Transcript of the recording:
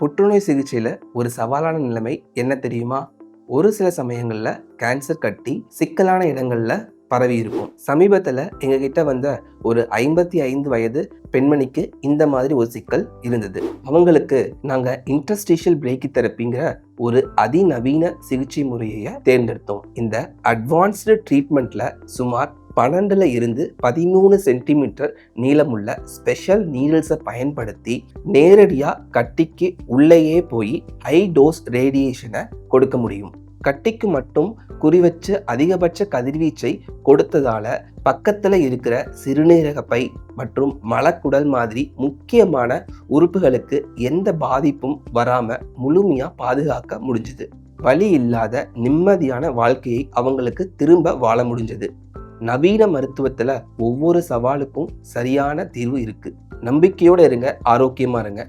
புற்றுநோய் சிகிச்சையில ஒரு சவாலான நிலைமை என்ன தெரியுமா? ஒரு சில சமயங்கள்ல கேன்சர் கட்டி சிக்கலான இடங்கள்ல பரவி இருக்கும். சமீபத்துல எங்ககிட்ட வந்த ஒரு 55 வயது பெண்மணிக்கு இந்த மாதிரி ஒரு சிக்கல் இருந்தது. அவங்களுக்கு நாங்க இன்டர்ஸ்டிஷியல் பிரேக்கி தெரப்பிங்கிற ஒரு அதிநவீன சிகிச்சை முறையை தேர்ந்தெடுத்தோம். இந்த அட்வான்ஸ்டு ட்ரீட்மெண்ட்ல சுமார் 12 இருந்து 13 சென்டிமீட்டர் நீளமுள்ள ஸ்பெஷல் நீடில்ஸை பயன்படுத்தி நேரடியாக கட்டிக்கு உள்ளேயே போய் ஹை டோஸ் ரேடியேஷனை கொடுக்க முடியும். கட்டிக்கு மட்டும் குறிவச்சு அதிகபட்ச கதிர்வீச்சை கொடுத்ததால பக்கத்தில் இருக்கிற சிறுநீரக பை மற்றும் மலக்குடல் மாதிரி முக்கியமான உறுப்புகளுக்கு எந்த பாதிப்பும் வராம முழுமையா பாதுகாக்க முடிஞ்சுது. வலி இல்லாத நிம்மதியான வாழ்க்கையை அவங்களுக்கு திரும்ப வாழ முடிஞ்சது. நவீன மருத்துவத்துல ஒவ்வொரு சவாலுக்கும் சரியான தீர்வு இருக்கு. நம்பிக்கையோட இருங்க, ஆரோக்கியமா இருங்க.